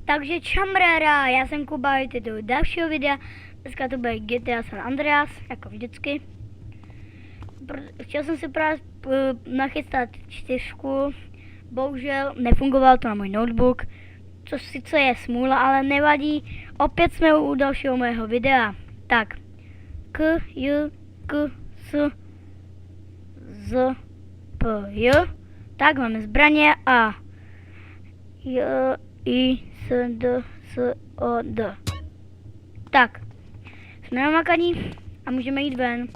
Takže čamrára, já jsem Kuba, je to dalšího videa. Dneska to bude GTA San Andreas, jako vždycky. Chtěl jsem si právě nachystat 4, bohužel nefungoval to na můj notebook, což sice je smůla, ale nevadí. Opět jsme u dalšího mého videa. Tak, K, J, K, S, Z, P, J. Tak, máme zbraně a J, I, S, D, S, O, D. Tak, jsme namakaní a můžeme jít ven.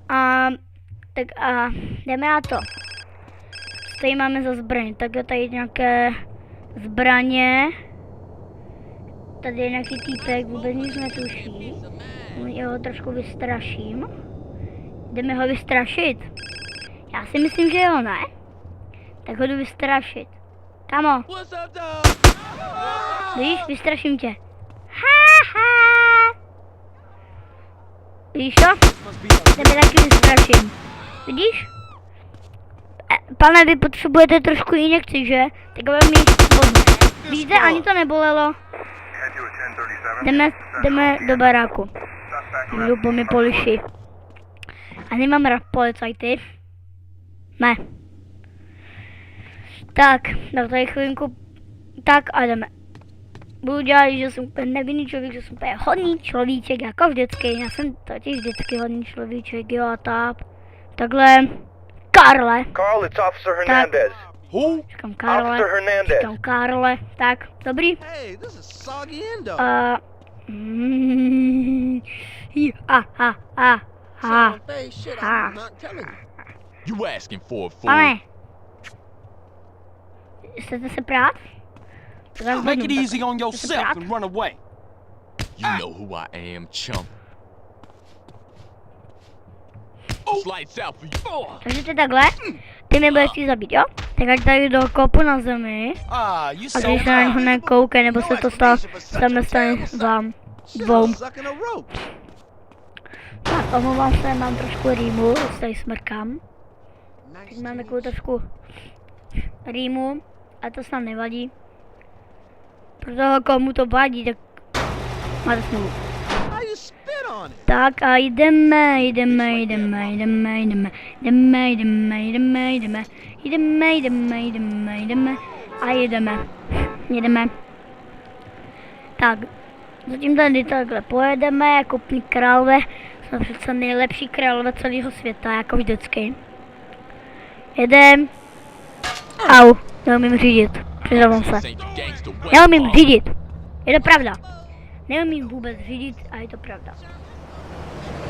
A tak a jdeme na to. Co tady máme za zbraně? Tak je tady nějaké zbraně. Tady je nějaký týpek, vůbec nic netuší. Já ho trošku vystraším. Jdeme ho vystrašit. Já si myslím, že jo, ne? Tak ho jdu vystrašit. Kamo. Víš, vystraším tě. Vidíš to? Tebe taky vystraším. Vidíš? Pane, vy potřebujete trošku injekci, že? Tak budeme mít vodu. Vidíte, ani to nebolelo. Jdeme do baráku. Jdu po mě poliši. A nemám rád policajty. Ne. Tak, tady chvilinku. Tak a jdeme. Budu dělat, že jsem úplně nevinný člověk, že jsem úplně hodný človíček, jako vždycky. Já jsem totiž vždycky hodný človíček, jo a tak. Takhle. Karle. Carl, it's Officer Hernandez. Who? Říkám Karle. Officer Hernandez. Říkám Karle. Tak, dobrý. Hey, this is Soggy Endo. Hey, shit, I'm not telling you. You asking for it, fool. Pane. Chcete se prát? Make it easy on yourself and run away. You know who I am, chump. Lights out for you. Takže ty takhle, ty mě budeš chtít zabít, jo? Tak ať tady do kopu na zemi. You A když so se na něho nekoukej, nebo se to stane vám dvou. Sucking a rope. Tak, omlouvám se, mám trošku rýmu, tady smrkám. Teď mám takovou trošku rýmu, a to snad nevadí. Pro toho, komu to vadí, tak máte smůlu. How you spit on it? Tak a jdeme a jedeme. Tak, zatím tady takhle pojedeme, jako plní králové, jsme přece nejlepší králové celého světa, jako vždycky. Jedem. Au, neumím řídit, přiznám se. Neumím řídit, je to pravda. Neumím vůbec řídit a je to pravda.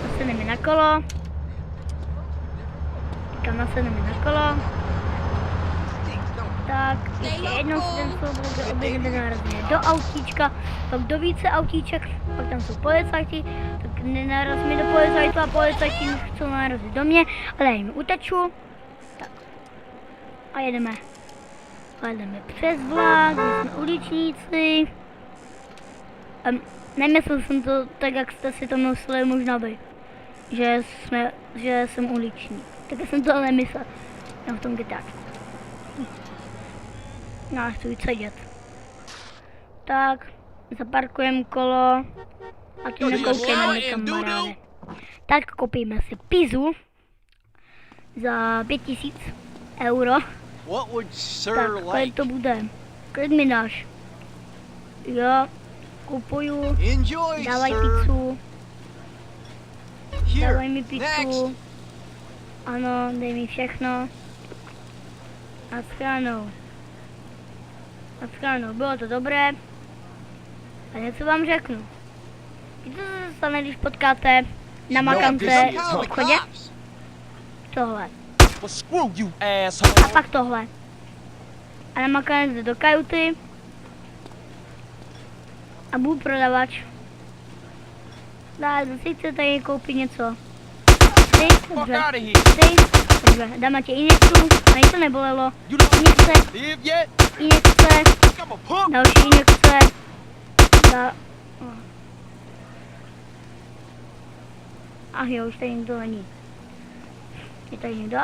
Nasedneme na kolo. Říkám, nasedneme na kolo. Tak, ještě jednou si ten soubor objedeme narazíme do autíčka, pak do více autíček, pak tam jsou policajti, tak nenarazíme do policajtu a policajti chcou narazit do mě, ale já jim uteču. Tak. A jedeme. A jdeme přes vlak, jsme uličníci. Nemyslel jsem to tak, jak jste si to mysleli možná vy, že jsem uliční. Tak jsem to nemyslel. No v tom GTA. No ale chci sedět. Tak, zaparkujeme kolo a tu nekoukejme na kamaráde. Tak koupíme si pizzu za 5000 euro. What would sir Tak, kolik to bude? Kolik mi dáš? Jo, kupuju, Enjoy, dávaj sir. pizzu, Here. dávej mi Next. pizzu. Ano, dej mi všechno. Naschledanou. Bylo to dobré. A něco vám řeknu. Víte, co se stane, když potkáte na makance v obchodě? Tohle. Well, screw you, asshole. A pak tohle. A na makanec jde do kajuty. A budu prodavač. Tak, zase chce tady koupit něco. Ty, Fuck dobře. out of here. Ty, dobře. Dám tě injektu, ani to nebolelo. You don't Injekce, live yet? injekce, I'm a punk. další injekce. Ach jo, už tady nikdo není. Je tady někdo?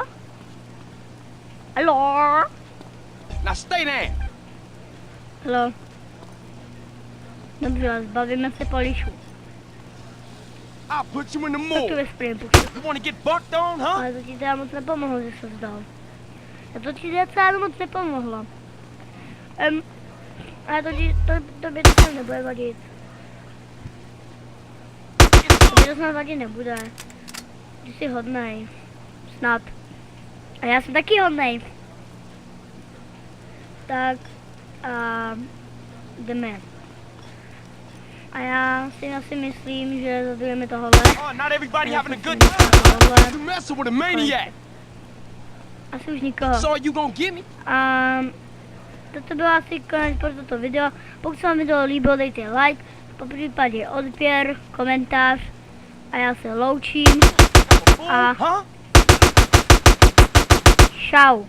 Haló? Now stay there. Halo. Dobře, zbavíme se polišu. I'll put you in the Tak morgue. tu je sprint puštět. You wanna get bucked on, huh? Ale to ti teda moc nepomohlo, že se vzdal. A to ti docela moc nepomohlo. Ale to by to nebude vadit. To by to snad vadit nebude. Ty jsi hodnej. Snad. A já jsem taky hodnej. Tak a jdeme. A já si asi myslím, že zadujeme tohle. Oh, not everybody having a good Tohle. time. You messing with a maniac. Asi už nikoho. So you gonna get me? A toto bylo asi konec pro toto video. Pokud se vám video líbilo, dejte like, po případě odběr, komentář a já se loučím. Huh? Čau.